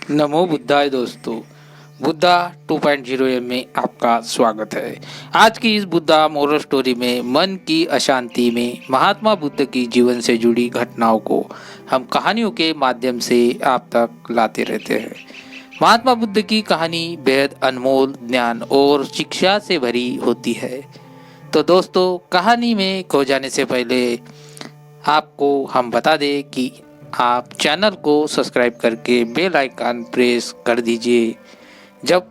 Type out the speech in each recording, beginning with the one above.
नमो बुद्धाय दोस्तों। बुद्धा 2.0 में आपका स्वागत है। आज की इस बुद्धा मोरल स्टोरी में मन की अशांति में महात्मा बुद्ध की जीवन से जुड़ी घटनाओं को हम कहानियों के माध्यम से आप तक लाते रहते हैं। महात्मा बुद्ध की कहानी बेहद अनमोल ज्ञान और शिक्षा से भरी होती है। तो दोस्तों, कहानी में खो जाने से पहले आपको हम बता दें कि आप चैनल को सब्सक्राइब करके बेल आइकन प्रेस कर दीजिए। जब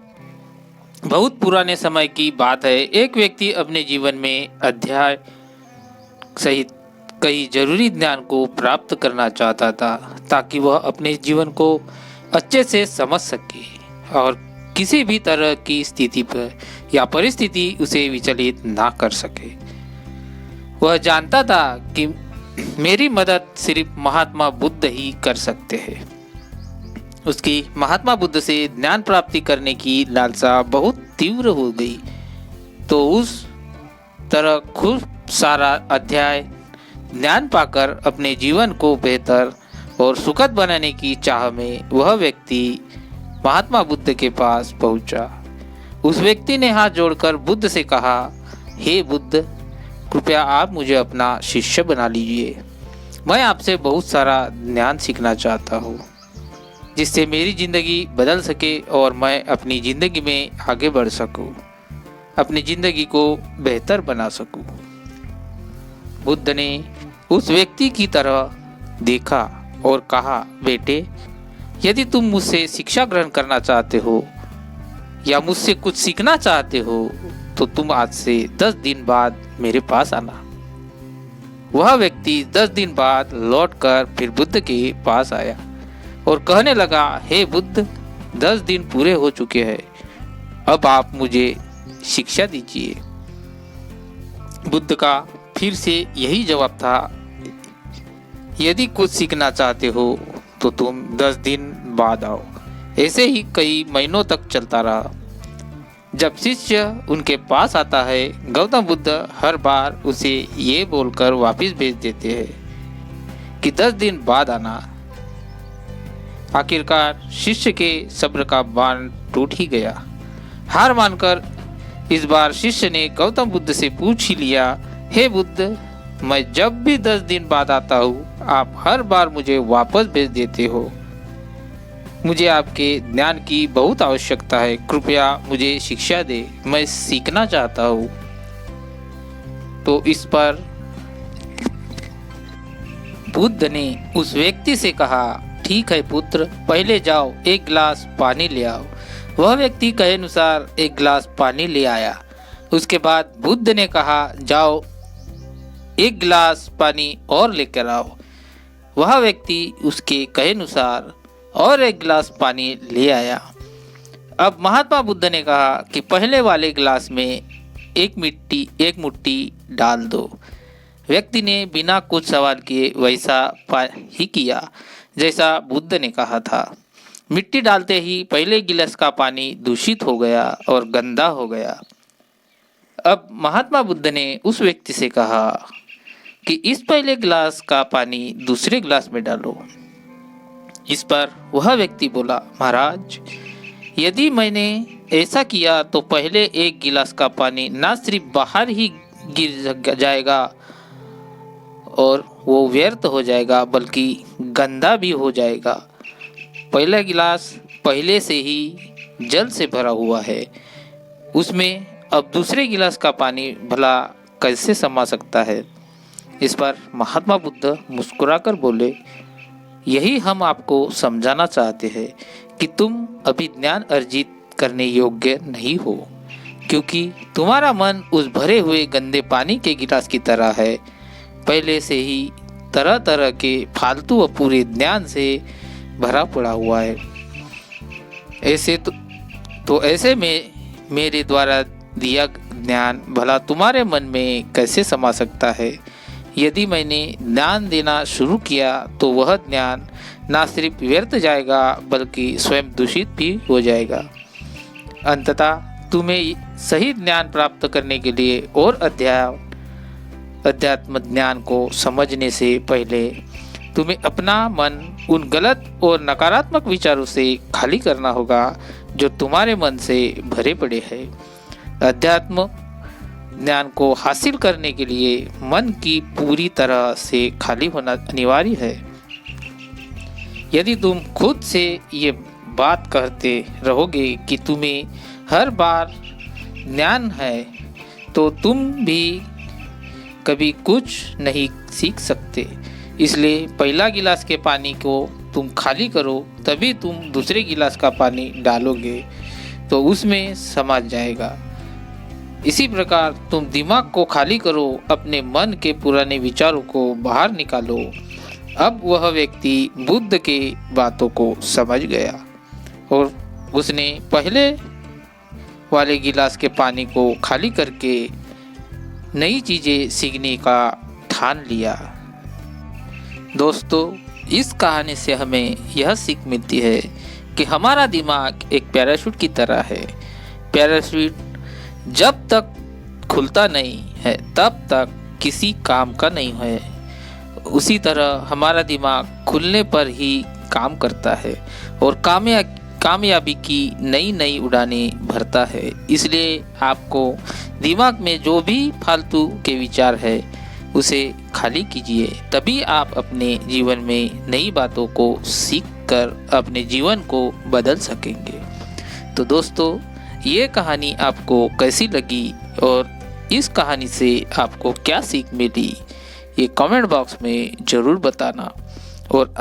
बहुत पुराने समय की बात है, एक व्यक्ति अपने जीवन में अध्याय सहित कई जरूरी ज्ञान को प्राप्त करना चाहता था ताकि वह अपने जीवन को अच्छे से समझ सके और किसी भी तरह की स्थिति पर या परिस्थिति उसे विचलित ना कर सके। वह जानता था कि मेरी मदद सिर्फ महात्मा बुद्ध ही कर सकते हैं। उसकी महात्मा बुद्ध से ज्ञान प्राप्ति करने की लालसा बहुत तीव्र हो गई, तो उस तरह खूब सारा अध्याय ज्ञान पाकर अपने जीवन को बेहतर और सुखद बनाने की चाह में वह व्यक्ति महात्मा बुद्ध के पास पहुंचा। उस व्यक्ति ने हाथ जोड़कर बुद्ध से कहा, हे बुद्ध, कृपया आप मुझे अपना शिष्य बना लीजिए। मैं आपसे बहुत सारा ज्ञान सीखना चाहता हूँ जिससे मेरी ज़िंदगी बदल सके और मैं अपनी ज़िंदगी में आगे बढ़ सकूँ, अपनी ज़िंदगी को बेहतर बना सकूँ। बुद्ध ने उस व्यक्ति की तरह देखा और कहा, बेटे, यदि तुम मुझसे शिक्षा ग्रहण करना चाहते हो या मुझसे कुछ सीखना चाहते हो तो तुम आज से 10 दिन बाद मेरे पास आना। वह व्यक्ति 10 दिन बाद लौटकर फिर बुद्ध के पास आया और कहने लगा, हे बुद्ध, 10 दिन पूरे हो चुके हैं, अब आप मुझे शिक्षा दीजिए। बुद्ध का फिर से यही जवाब था, यदि कुछ सीखना चाहते हो तो तुम 10 दिन बाद आओ। ऐसे ही कई महीनों तक चलता रहा। जब शिष्य उनके पास आता है, गौतम बुद्ध हर बार उसे ये बोलकर वापस भेज देते हैं कि 10 दिन बाद आना। आखिरकार शिष्य के सब्र का बांध टूट ही गया। हार मानकर इस बार शिष्य ने गौतम बुद्ध से पूछ ही लिया, हे बुद्ध, मैं जब भी 10 दिन बाद आता हूँ, आप हर बार मुझे वापस भेज देते हो। मुझे आपके ज्ञान की बहुत आवश्यकता है, कृपया मुझे शिक्षा दे, मैं सीखना चाहता हूँ। तो इस पर बुद्ध ने उस व्यक्ति से कहा, ठीक है पुत्र, पहले जाओ एक गिलास पानी ले आओ। वह व्यक्ति कहे अनुसार एक गिलास पानी ले आया। उसके बाद बुद्ध ने कहा, जाओ एक गिलास पानी और लेकर आओ। वह व्यक्ति उसके कहे अनुसार और एक गिलास पानी ले आया। अब महात्मा बुद्ध ने कहा कि पहले वाले गिलास में एक मुट्ठी डाल दो। व्यक्ति ने बिना कुछ सवाल किए वैसा ही किया जैसा बुद्ध ने कहा था। मिट्टी डालते ही पहले गिलास का पानी दूषित हो गया और गंदा हो गया। अब महात्मा बुद्ध ने उस व्यक्ति से कहा कि इस पहले गिलास का पानी दूसरे गिलास में डालो। इस पर वह व्यक्ति बोला, महाराज, यदि मैंने ऐसा किया तो पहले एक गिलास का पानी न सिर्फ बाहर ही गिर जाएगा और वो व्यर्थ हो जाएगा बल्कि गंदा भी हो जाएगा। पहला गिलास पहले से ही जल से भरा हुआ है, उसमें अब दूसरे गिलास का पानी भला कैसे समा सकता है। इस पर महात्मा बुद्ध मुस्कुराकर बोले, यही हम आपको समझाना चाहते हैं कि तुम अभी ज्ञान अर्जित करने योग्य नहीं हो, क्योंकि तुम्हारा मन उस भरे हुए गंदे पानी के गिलास की तरह है, पहले से ही तरह तरह के फालतू व पूरे ज्ञान से भरा पड़ा हुआ है। ऐसे तो ऐसे में मेरे द्वारा दिया ज्ञान भला तुम्हारे मन में कैसे समा सकता है। यदि मैंने ज्ञान देना शुरू किया तो वह ज्ञान न सिर्फ व्यर्थ जाएगा बल्कि स्वयं दूषित भी हो जाएगा। अंततः तुम्हें सही ज्ञान प्राप्त करने के लिए और अध्यात्म ज्ञान को समझने से पहले तुम्हें अपना मन उन गलत और नकारात्मक विचारों से खाली करना होगा जो तुम्हारे मन से भरे पड़े हैं। अध्यात्म ज्ञान को हासिल करने के लिए मन की पूरी तरह से खाली होना अनिवार्य है। यदि तुम खुद से ये बात कहते रहोगे कि तुम्हें हर बार ज्ञान है, तो तुम भी कभी कुछ नहीं सीख सकते। इसलिए पहला गिलास के पानी को तुम खाली करो, तभी तुम दूसरे गिलास का पानी डालोगे तो उसमें समा जाएगा। इसी प्रकार तुम दिमाग को खाली करो, अपने मन के पुराने विचारों को बाहर निकालो। अब वह व्यक्ति बुद्ध के बातों को समझ गया और उसने पहले वाले गिलास के पानी को खाली करके नई चीज़ें सीखने का ठान लिया। दोस्तों, इस कहानी से हमें यह सीख मिलती है कि हमारा दिमाग एक पैराशूट की तरह है। पैराशूट जब तक खुलता नहीं है तब तक किसी काम का नहीं है। उसी तरह हमारा दिमाग खुलने पर ही काम करता है और कामयाबी की नई नई उड़ानें भरता है। इसलिए आपको दिमाग में जो भी फालतू के विचार है उसे खाली कीजिए, तभी आप अपने जीवन में नई बातों को सीख कर अपने जीवन को बदल सकेंगे। तो दोस्तों, ये कहानी आपको कैसी लगी और इस कहानी से आपको क्या सीख मिली, ये कमेंट बॉक्स में ज़रूर बताना। और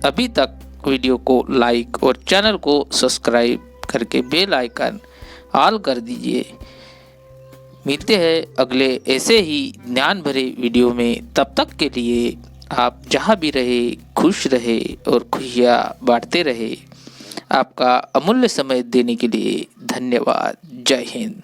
अभी तक वीडियो को लाइक और चैनल को सब्सक्राइब करके बेल आइकन ऑल कर दीजिए। मिलते हैं अगले ऐसे ही ज्ञान भरे वीडियो में। तब तक के लिए आप जहाँ भी रहे खुश रहे और खुशियाँ बांटते रहे। आपका अमूल्य समय देने के लिए धन्यवाद। जय हिंद।